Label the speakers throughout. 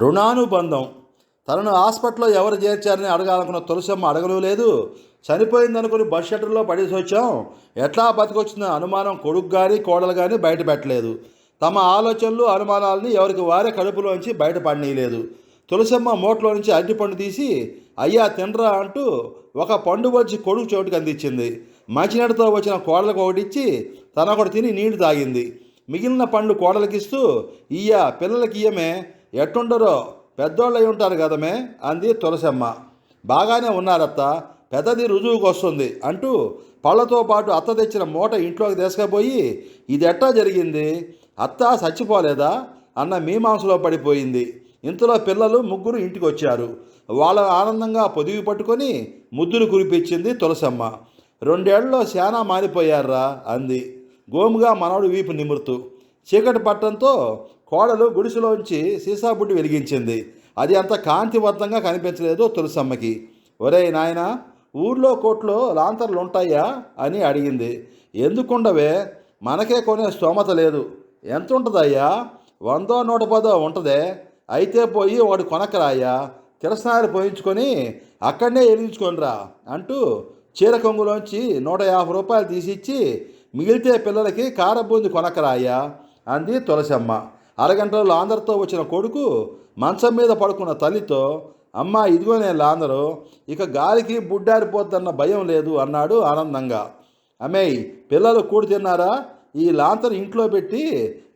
Speaker 1: రుణానుబంధం. తనను హాస్పిటల్లో ఎవరు చేర్చారని అడగాలనుకున్న తులసమ్మ అడగలు లేదు. చనిపోయిందనుకుని బస్ షెల్టర్లో పడేసి వచ్చాం, ఎట్లా బతికొచ్చిన అనుమానం కొడుకు కానీ కోడలు కానీ బయట పెట్టలేదు. తమ ఆలోచనలు అనుమానాలని ఎవరికి వారే కడుపులోంచి బయటపడనీయలేదు. తులసమ్మ మోట్లో నుంచి అరటిపండు తీసి అయ్యా తినరా అంటూ ఒక పండు వచ్చి కొడుకు చోటుకు అందించింది. మంచినీటితో వచ్చిన కోడలకు ఒకటిచ్చి తనొకటి తిని నీళ్లు తాగింది. మిగిలిన పండు కోడలకిస్తూ ఇయ్యా పిల్లలకి ఇయ్యమే, ఎట్టుండరో పెద్దోళ్ళై ఉంటారు కదమే అంది తులసమ్మ. బాగానే ఉన్నారత్త, పెద్దది రుజువుకు వస్తుంది అంటూ పళ్ళతో పాటు అత్త తెచ్చిన మూట ఇంట్లోకి తీసుకుపోయి ఇది ఎట్టా జరిగింది, అత్త చచ్చిపోలేదా అన్న మీమాంసలో పడిపోయింది. ఇంతలో పిల్లలు ముగ్గురు ఇంటికి వచ్చారు. వాళ్ళ ఆనందంగా పొదిగి పట్టుకొని ముద్దులు కురిపించింది తులసమ్మ. 2 ఏళ్లలో శానా మారిపోయారా అంది గోముగా మనవడు వీపు నిమురుతూ. చీకటి పట్టడంతో కోడలు గుడిసెలోంచి సీసా బుడ్డి వెలిగించింది. అది అంత కాంతివంతంగా కనిపించలేదు తులసమ్మకి. ఒరేయ్ నాయనా, ఊర్లో కోట్లో లాంతర్లు ఉంటాయా అని అడిగింది. ఎందుకుండవే, మనకే కొనే స్తోమత లేదు. ఎంత ఉంటుందయ్యా? 100 110 ఉంటుందే. అయితే పోయి వాడు కొనకరాయ్యా, కిరసనాయలు పోయించుకొని అక్కడనే వెలిగించుకొనిరా అంటూ చీర కొంగులోంచి 150 రూపాయలు తీసిచ్చి మిగిలితే పిల్లలకి కారబూంది కొనకరాయ్యా అంది తులసమ్మ. అరగంటలో లాందర్తో వచ్చిన కొడుకు మంచం మీద పడుకున్న తల్లితో అమ్మ ఇదిగోనే లాందరు, ఇక గాలికి బుడ్డారిపోద్దన్న భయం లేదు అన్నాడు ఆనందంగా. అమ్మేయ్, పిల్లలు కూడి తిన్నారా? ఈ లాంతరు ఇంట్లో పెట్టి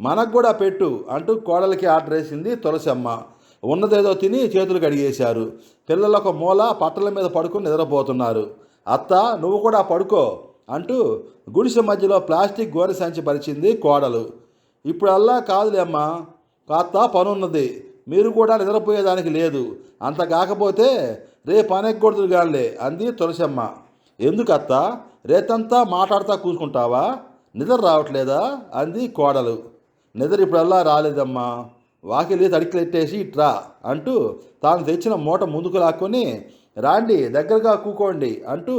Speaker 1: మనకు కూడా పెట్టు అంటూ కోడలికి ఆర్డర్ వేసింది తులసమ్మ. ఉన్నదేదో తిని చేతులు కడిగేశారు. పిల్లలు ఒక మూల పట్టల మీద పడుకుని నిద్రపోతున్నారు. అత్త నువ్వు కూడా పడుకో అంటూ గుడిసె మధ్యలో ప్లాస్టిక్ గోనె సంచి పరిచింది కోడలు. ఇప్పుడల్లా కాదులేమ్మా, కాస్త పనున్నది, మీరు కూడా నిద్రపోయేదానికి లేదు, అంత కాకపోతే రేపు అనెక్కూడదు గానిలే అంది తులసమ్మ. ఎందుకత్త, రేతంతా మాట్లాడుతూ కూసుకుంటావా, నిద్ర రావట్లేదా అంది కోడలు. నిద్ర ఇప్పుడల్లా రాలేదమ్మా, వాకిలి తడికిలెట్టేసి ఇట్రా అంటూ తాను తెచ్చిన మూట ముందుకు లాక్కొని రాండి దగ్గరగా కూకోండి అంటూ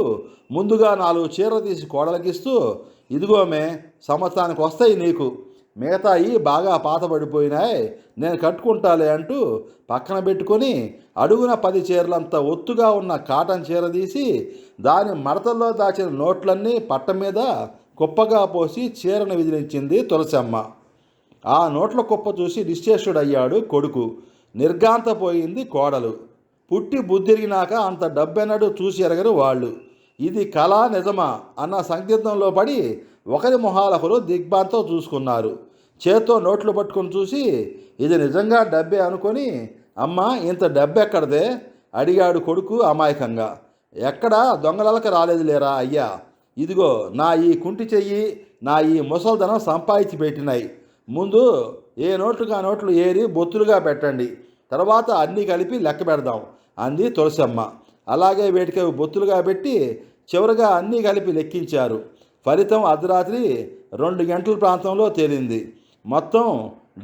Speaker 1: ముందుగా 4 చీరలు తీసి కోడలకిస్తూ ఇదిగోమే సంవత్సరానికి వస్తాయి నీకు, మిగతాయి బాగా పాతబడిపోయినాయి, నేను కట్టుకుంటాలే అంటూ పక్కన పెట్టుకొని అడుగున 10 చీరలంత ఒత్తుగా ఉన్న కాటన్ చీర తీసి దాని మడతల్లో దాచిన నోట్లన్నీ పట్ట మీద కుప్పగా పోసి చీరను విదిలించింది తులసమ్మ. ఆ నోట్ల కుప్ప చూసి నిశ్చేష్టుడయ్యాడు కొడుకు. నిర్ఘాంతపోయింది కోడలు. పుట్టి బుద్ధిరిగినాక అంత డబ్బెన్నడూ చూసి ఎరగరు వాళ్ళు. ఇది కళ నిజమా అన్న సందిగ్ధంలో పడి ఒకరి మొహాలొకరు దిగ్భ్రాంతో చూసుకున్నారు. చేత్తో నోట్లు పట్టుకొని చూసి ఇది నిజంగా డబ్బే అనుకొని అమ్మ ఇంత డబ్బెక్కడదే అడిగాడు కొడుకు అమాయకంగా. ఎక్కడా దొంగలకి రాలేదు లేరా అయ్యా, ఇదిగో నా ఈ కుంటి చెయ్యి, నా ఈ ముసల్దనం సంపాదించి పెట్టినాయి. ముందు ఏ నోట్లుగా నోట్లు ఏరి బొత్తులుగా పెట్టండి, తర్వాత అన్నీ కలిపి లెక్క పెడదాం అంది తులసమ్మ. అలాగే వీటికి బొత్తులుగా పెట్టి చివరిగా అన్నీ కలిపి లెక్కించారు. ఫలితం అర్ధరాత్రి 2 గంటల ప్రాంతంలో తేలింది. మొత్తం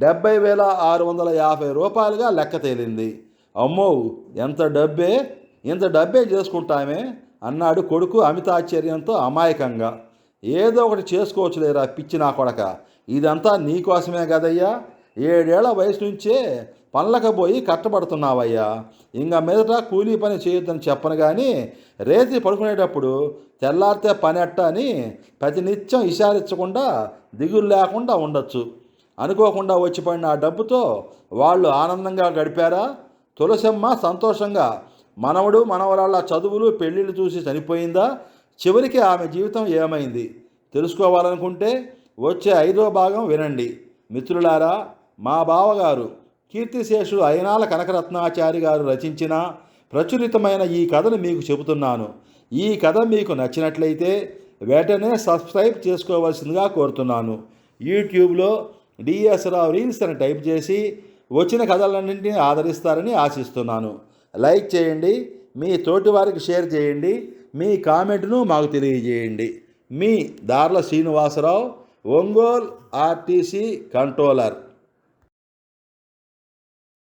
Speaker 1: 70,650 రూపాయలుగా లెక్క తేలింది. అమ్మో, ఎంత డబ్బే, ఇంత డబ్బే చేసుకుంటామే అన్నాడు కొడుకు అమితాశ్చర్యంతో అమాయకంగా. ఏదో ఒకటి చేసుకోవచ్చులేరా పిచ్చి నా కొడక, ఇదంతా నీకోసమే కదయ్యా, 7 ఏళ్ల వయసు నుంచే పనులకపోయి కట్టబడుతున్నావయ్యా, ఇంక మీదట కూలీ పని చేయొద్దని చెప్పను కానీ రేతి పడుకునేటప్పుడు తెల్లారితే పనెట్ట అని ప్రతినిత్యం ఇషారించకుండా దిగులు లేకుండా ఉండొచ్చు. అనుకోకుండా వచ్చిపడిన ఆ డబ్బుతో వాళ్ళు ఆనందంగా గడిపారా? తులసమ్మ సంతోషంగా మనవడు మనవరాళ్ళ చదువులు పెళ్ళిళ్ళు చూసి చనిపోయిందా? చివరికి ఆమె జీవితం ఏమైంది తెలుసుకోవాలనుకుంటే వచ్చే 5వ భాగం వినండి మిత్రులారా. మా బావగారు కీర్తిశేషులు అయినాల కనకరత్నాచారి గారు రచించిన ప్రచురితమైన ఈ కథను మీకు చెబుతున్నాను. ఈ కథ మీకు నచ్చినట్లయితే వెంటనే సబ్స్క్రైబ్ చేసుకోవాల్సిందిగా కోరుతున్నాను. యూట్యూబ్లో డిఎస్ రావు రీల్స్ అని టైప్ చేసి వచ్చిన కథలన్నింటినీ ఆదరిస్తారని ఆశిస్తున్నాను. లైక్ చేయండి, మీ తోటి వారికి షేర్ చేయండి, మీ కామెంట్ను మాకు తెలియజేయండి. మీ దార్ల శ్రీనివాసరావు, ఒంగోలు ఆర్టీసీ కంట్రోలర్.